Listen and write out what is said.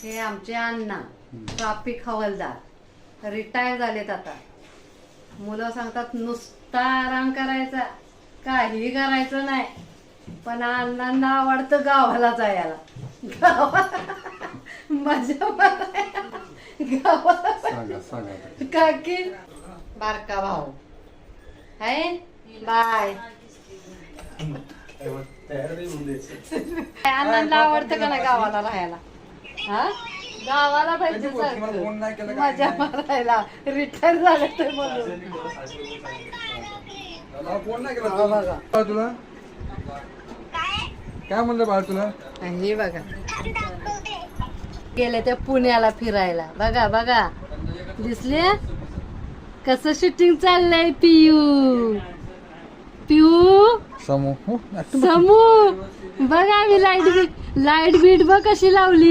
हे आमचे अण्णा ट्रॅफिक हवालदार रिटायर झालेत आता. मुलं सांगतात नुसता आराम करायचा, काही करायचं नाही. पण अण्णांना आवडतं गावाला जायला, मजा मारायला गावाला. काकी बारका भाऊ आहे. बाय. अण्णांना आवडतं का नाही गावाला राहायला? हा, गावाला पाहिजे सारखं मजा मारायला. रिटायर झाले तर म्हणून बघा तुला काय म्हणलं बाळ तुला. हे बघा गेले ते पुण्याला फिरायला. बघा बघा दिसले कसं शूटिंग चाललंय. पियू पियू समू समू बघा आम्ही लाईट बीट बघ कशी लावली.